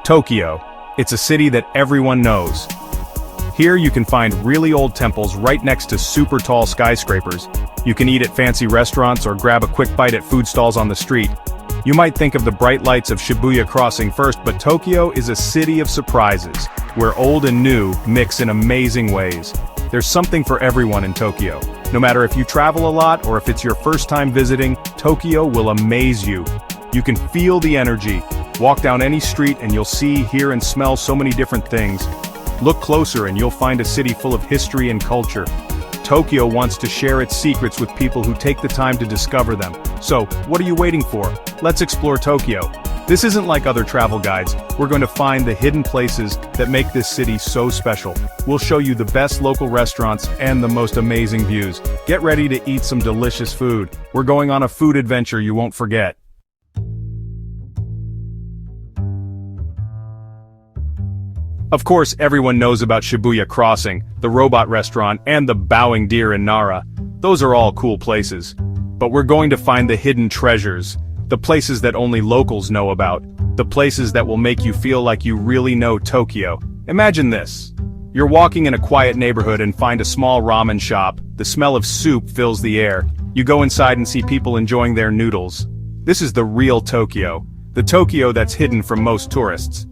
Tokyo. It's a city that everyone knows. Here you can find really old temples right next to super tall skyscrapers. You can eat at fancy restaurants or grab a quick bite at food stalls on the street. You might think of the bright lights of Shibuya Crossing first, but Tokyo is a city of surprises, where old and new mix in amazing ways. There's something for everyone in Tokyo. No matter if you travel a lot or if it's your first time visiting, Tokyo will amaze you. You can feel the energy. Walk down any street and you'll see, hear and smell so many different things. Look closer and you'll find a city full of history and culture. Tokyo wants to share its secrets with people who take the time to discover them. So, what are you waiting for? Let's explore Tokyo. This isn't like other travel guides. We're going to find the hidden places that make this city so special. We'll show you the best local restaurants and the most amazing views. Get ready to eat some delicious food. We're going on a food adventure you won't forget. Of course, everyone knows about Shibuya Crossing, the robot restaurant, and the bowing deer in Nara. Those are all cool places. But we're going to find the hidden treasures, the places that only locals know about, the places that will make you feel like you really know Tokyo. Imagine this. You're walking in a quiet neighborhood and find a small ramen shop. The smell of soup fills the air. You go inside and see people enjoying their noodles. This is the real Tokyo, the Tokyo that's hidden from most tourists.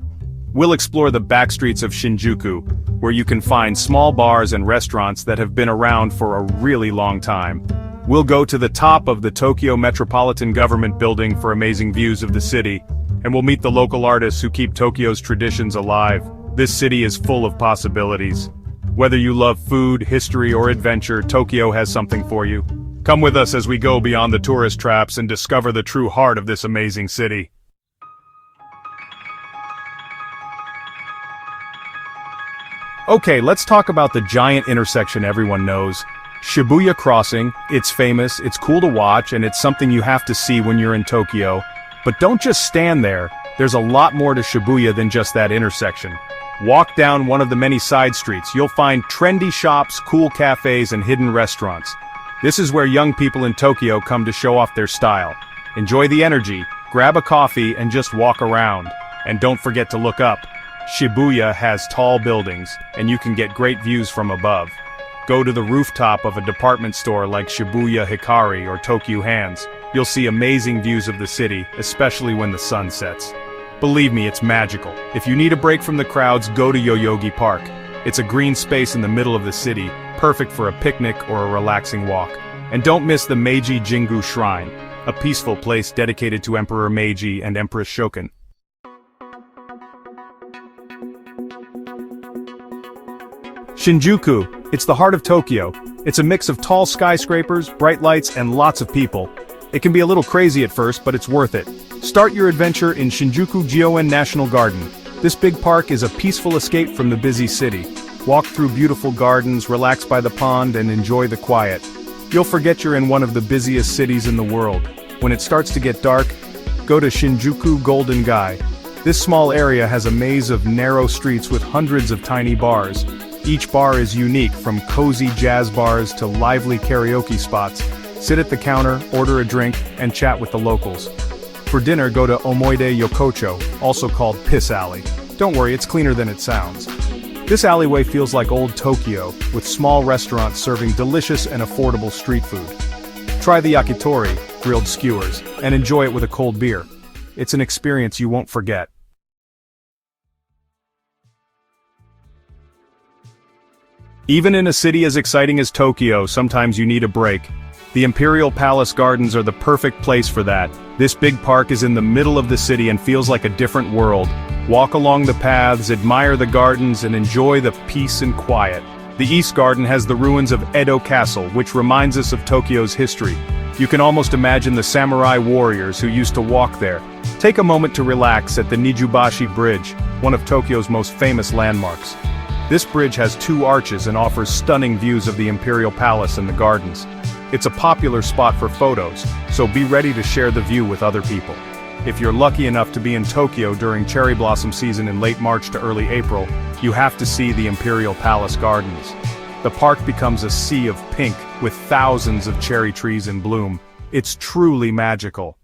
We'll explore the backstreets of Shinjuku, where you can find small bars and restaurants that have been around for a really long time. We'll go to the top of the Tokyo Metropolitan Government Building for amazing views of the city, and we'll meet the local artists who keep Tokyo's traditions alive. This city is full of possibilities. Whether you love food, history, or adventure, Tokyo has something for you. Come with us as we go beyond the tourist traps and discover the true heart of this amazing city. Okay, let's talk about the giant intersection everyone knows. Shibuya Crossing. It's famous, it's cool to watch, and it's something you have to see when you're in Tokyo. But don't just stand there. There's a lot more to Shibuya than just that intersection. Walk down one of the many side streets. You'll find trendy shops, cool cafes, and hidden restaurants. This is where young people in Tokyo come to show off their style. Enjoy the energy, grab a coffee, and just walk around. And don't forget to look up. Shibuya has tall buildings, and you can get great views from above. Go to the rooftop of a department store like Shibuya Hikari or Tokyo Hands. You'll see amazing views of the city, especially when the sun sets. Believe me, it's magical. If you need a break from the crowds, go to Yoyogi Park. It's a green space in the middle of the city, perfect for a picnic or a relaxing walk. And don't miss the Meiji Shrine, a peaceful place dedicated to Emperor Meiji and Empress Shokin. Shinjuku. It's the heart of Tokyo. It's a mix of tall skyscrapers, bright lights, and lots of people. It can be a little crazy at first, but it's worth it. Start your adventure in Shinjuku Gyoen National Garden. This big park is a peaceful escape from the busy city. Walk through beautiful gardens, relax by the pond, and enjoy the quiet. You'll forget you're in one of the busiest cities in the world. When it starts to get dark, go to Shinjuku Golden Gai. This small area has a maze of narrow streets with hundreds of tiny bars. Each bar is unique, from cozy jazz bars to lively karaoke spots. Sit at the counter, order a drink, and chat with the locals. For dinner, go to Omoide Yokocho, also called Piss Alley. Don't worry, it's cleaner than it sounds. This alleyway feels like old Tokyo, with small restaurants serving delicious and affordable street food. Try the yakitori, grilled skewers, and enjoy it with a cold beer. It's an experience you won't forget. Even in a city as exciting as Tokyo, sometimes you need a break. The Imperial Palace Gardens are the perfect place for that. This big park is in the middle of the city and feels like a different world. Walk along the paths, admire the gardens, and enjoy the peace and quiet. The East Garden has the ruins of Edo Castle, which reminds us of Tokyo's history. You can almost imagine the samurai warriors who used to walk there. Take a moment to relax at the Nijubashi Bridge, one of Tokyo's most famous landmarks. This bridge has 2 arches and offers stunning views of the Imperial Palace and the gardens. It's a popular spot for photos, so be ready to share the view with other people. If you're lucky enough to be in Tokyo during cherry blossom season in late March to early April, you have to see the Imperial Palace Gardens. The park becomes a sea of pink with thousands of cherry trees in bloom. It's truly magical.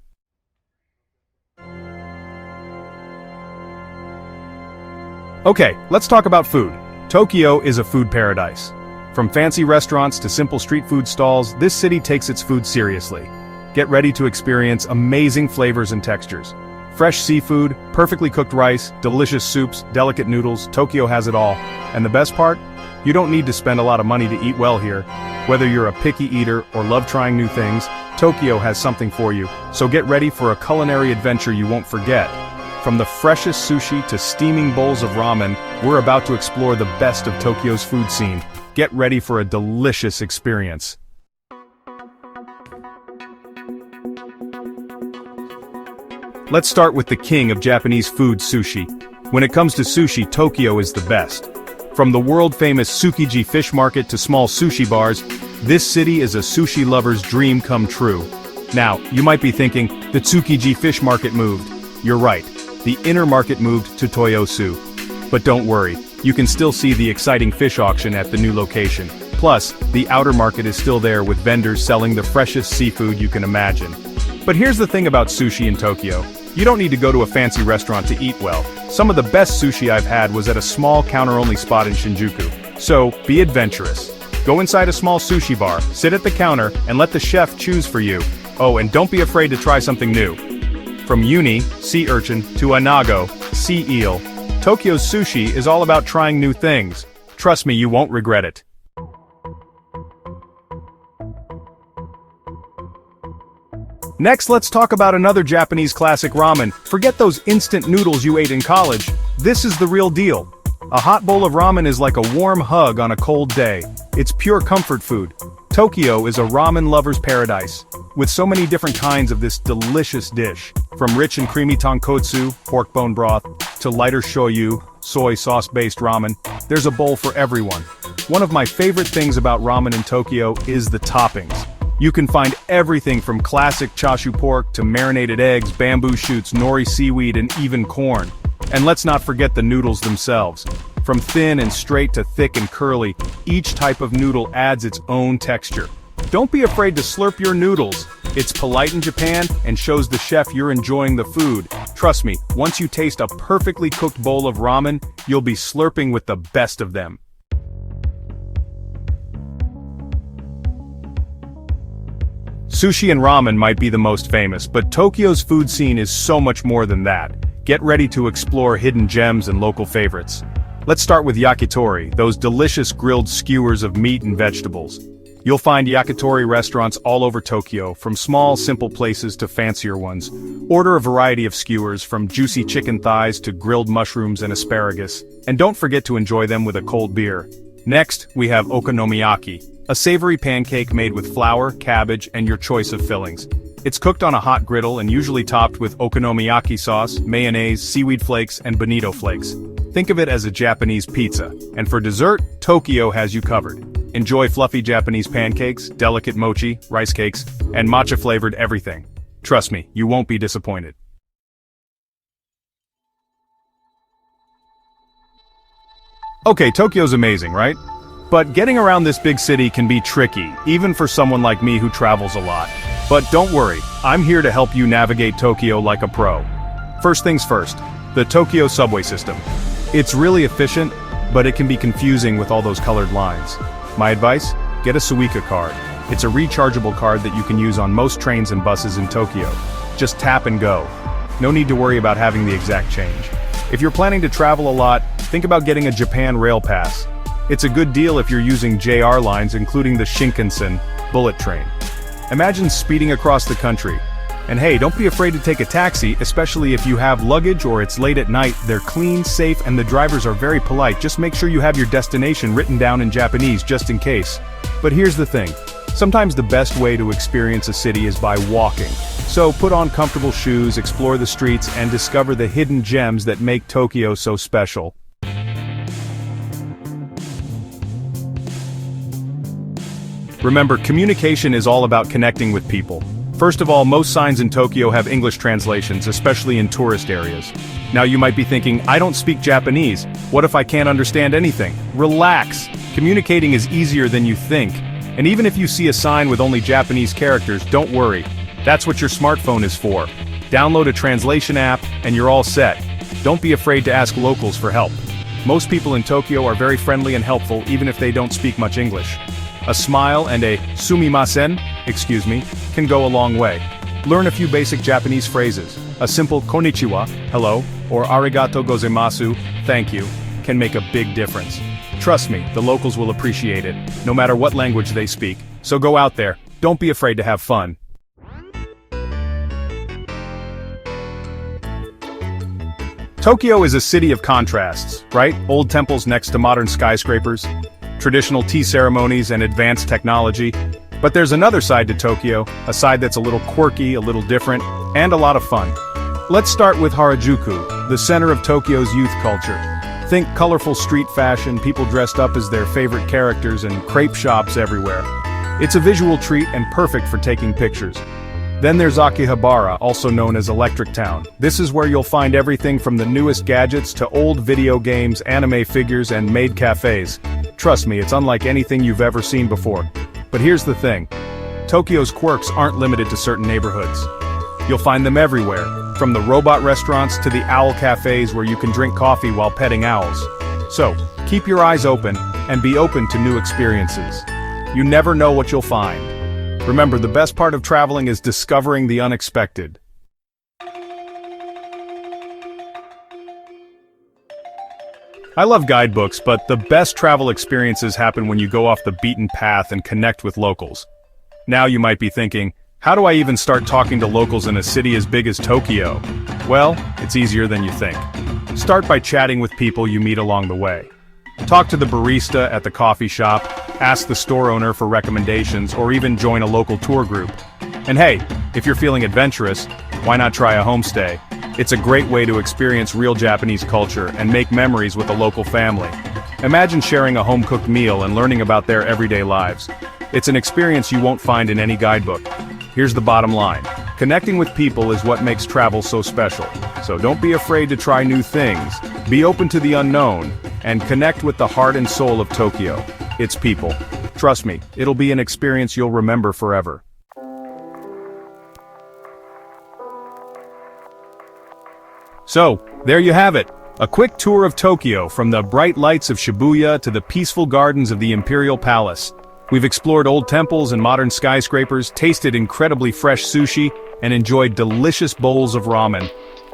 Okay, let's talk about food. Tokyo is a food paradise. From fancy restaurants to simple street food stalls, this city takes its food seriously. Get ready to experience amazing flavors and textures. Fresh seafood, perfectly cooked rice, delicious soups, delicate noodles, Tokyo has it all. And the best part? You don't need to spend a lot of money to eat well here. Whether you're a picky eater or love trying new things, Tokyo has something for you. So get ready for a culinary adventure you won't forget. From the freshest sushi to steaming bowls of ramen, we're about to explore the best of Tokyo's food scene. Get ready for a delicious experience. Let's start with the king of Japanese food, sushi. When it comes to sushi, Tokyo is the best. From the world-famous Tsukiji fish market to small sushi bars, this city is a sushi lover's dream come true. Now, you might be thinking, the Tsukiji fish market moved. You're right, the inner market moved to Toyosu. But don't worry, you can still see the exciting fish auction at the new location. Plus, the outer market is still there with vendors selling the freshest seafood you can imagine. But here's the thing about sushi in Tokyo. You don't need to go to a fancy restaurant to eat well. Some of the best sushi I've had was at a small counter-only spot in Shinjuku. So, be adventurous. Go inside a small sushi bar, sit at the counter, and let the chef choose for you. Oh, and don't be afraid to try something new. From uni, sea urchin, to anago, sea eel, Tokyo's sushi is all about trying new things. Trust me, you won't regret it. Next, let's talk about another Japanese classic, ramen. Forget those instant noodles you ate in college. This is the real deal. A hot bowl of ramen is like a warm hug on a cold day. It's pure comfort food. Tokyo is a ramen lover's paradise, with so many different kinds of this delicious dish. From rich and creamy tonkotsu, pork bone broth, to lighter shoyu, soy sauce-based ramen, there's a bowl for everyone. One of my favorite things about ramen in Tokyo is the toppings. You can find everything from classic chashu pork to marinated eggs, bamboo shoots, nori seaweed, and even corn. And let's not forget the noodles themselves. From thin and straight to thick and curly, each type of noodle adds its own texture. Don't be afraid to slurp your noodles. It's polite in Japan and shows the chef you're enjoying the food. Trust me, once you taste a perfectly cooked bowl of ramen, you'll be slurping with the best of them. Sushi and ramen might be the most famous, but Tokyo's food scene is so much more than that. Get ready to explore hidden gems and local favorites. Let's start with yakitori, those delicious grilled skewers of meat and vegetables. You'll find yakitori restaurants all over Tokyo, from small, simple places to fancier ones. Order a variety of skewers, from juicy chicken thighs to grilled mushrooms and asparagus. And don't forget to enjoy them with a cold beer. Next, we have okonomiyaki, a savory pancake made with flour, cabbage, and your choice of fillings. It's cooked on a hot griddle and usually topped with okonomiyaki sauce, mayonnaise, seaweed flakes, and bonito flakes. Think of it as a Japanese pizza. And for dessert, Tokyo has you covered. Enjoy fluffy Japanese pancakes, delicate mochi, rice cakes, and matcha-flavored everything. Trust me, you won't be disappointed. Okay, Tokyo's amazing, right? But getting around this big city can be tricky, even for someone like me who travels a lot. But don't worry, I'm here to help you navigate Tokyo like a pro. First things first, the Tokyo subway system. It's really efficient, but it can be confusing with all those colored lines. My advice? Get a Suica card. It's a rechargeable card that you can use on most trains and buses in Tokyo. Just tap and go. No need to worry about having the exact change. If you're planning to travel a lot, think about getting a Japan Rail Pass. It's a good deal if you're using JR lines, including the Shinkansen bullet train. Imagine speeding across the country. And hey, don't be afraid to take a taxi, especially if you have luggage or it's late at night. They're clean, safe, and the drivers are very polite. Just make sure you have your destination written down in Japanese, just in case. But here's the thing. Sometimes the best way to experience a city is by walking. So put on comfortable shoes, explore the streets, and discover the hidden gems that make Tokyo so special. Remember, communication is all about connecting with people. First of all, most signs in Tokyo have English translations, especially in tourist areas. Now you might be thinking, I don't speak Japanese. What if I can't understand anything? Relax. Communicating is easier than you think. And even if you see a sign with only Japanese characters, don't worry. That's what your smartphone is for. Download a translation app, and you're all set. Don't be afraid to ask locals for help. Most people in Tokyo are very friendly and helpful even if they don't speak much English. A smile and a sumimasen, excuse me, can go a long way. Learn a few basic Japanese phrases. A simple konnichiwa, hello, or arigato gozaimasu, thank you, can make a big difference. Trust me, the locals will appreciate it, no matter what language they speak. So go out there, don't be afraid to have fun. Tokyo is a city of contrasts, right? Old temples next to modern skyscrapers, traditional tea ceremonies and advanced technology. But there's another side to Tokyo, a side that's a little quirky, a little different, and a lot of fun. Let's start with Harajuku, the center of Tokyo's youth culture. Think colorful street fashion, people dressed up as their favorite characters, and crepe shops everywhere. It's a visual treat and perfect for taking pictures. Then there's Akihabara, also known as Electric Town. This is where you'll find everything from the newest gadgets to old video games, anime figures, and maid cafes. Trust me, it's unlike anything you've ever seen before. But here's the thing. Tokyo's quirks aren't limited to certain neighborhoods. You'll find them everywhere, from the robot restaurants to the owl cafes where you can drink coffee while petting owls. So, keep your eyes open, and be open to new experiences. You never know what you'll find. Remember, the best part of traveling is discovering the unexpected. I love guidebooks, but the best travel experiences happen when you go off the beaten path and connect with locals. Now you might be thinking, how do I even start talking to locals in a city as big as Tokyo? Well, it's easier than you think. Start by chatting with people you meet along the way. Talk to the barista at the coffee shop, ask the store owner for recommendations, or even join a local tour group. And hey, if you're feeling adventurous, why not try a homestay? It's a great way to experience real Japanese culture and make memories with a local family. Imagine sharing a home-cooked meal and learning about their everyday lives. It's an experience you won't find in any guidebook. Here's the bottom line. Connecting with people is what makes travel so special. So don't be afraid to try new things, be open to the unknown, and connect with the heart and soul of Tokyo. Its people. Trust me, it'll be an experience you'll remember forever. So, there you have it. A quick tour of Tokyo, from the bright lights of Shibuya to the peaceful gardens of the Imperial Palace. We've explored old temples and modern skyscrapers, tasted incredibly fresh sushi, and enjoyed delicious bowls of ramen.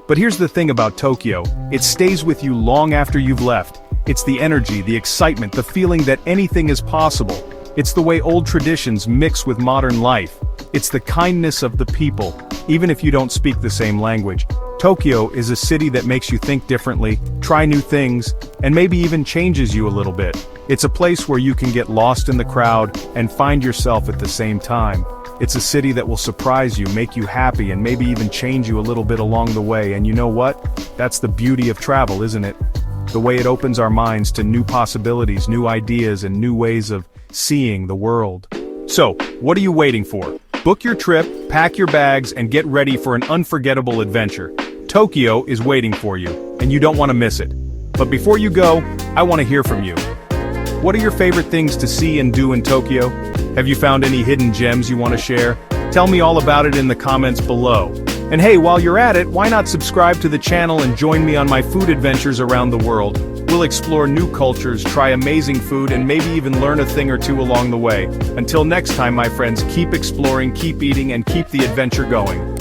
But here's the thing about Tokyo, it stays with you long after you've left. It's the energy, the excitement, the feeling that anything is possible. It's the way old traditions mix with modern life. It's the kindness of the people, even if you don't speak the same language. Tokyo is a city that makes you think differently, try new things, and maybe even changes you a little bit. It's a place where you can get lost in the crowd and find yourself at the same time. It's a city that will surprise you, make you happy, and maybe even change you a little bit along the way. And you know what? That's the beauty of travel, isn't it? The way it opens our minds to new possibilities, new ideas, and new ways of seeing the world. So, what are you waiting for? Book your trip, pack your bags, and get ready for an unforgettable adventure. Tokyo is waiting for you, and you don't want to miss it. But before you go, I want to hear from you. What are your favorite things to see and do in Tokyo? Have you found any hidden gems you want to share? Tell me all about it in the comments below. And hey, while you're at it, why not subscribe to the channel and join me on my food adventures around the world? We'll explore new cultures, try amazing food, and maybe even learn a thing or two along the way. Until next time, my friends, keep exploring, keep eating, and keep the adventure going.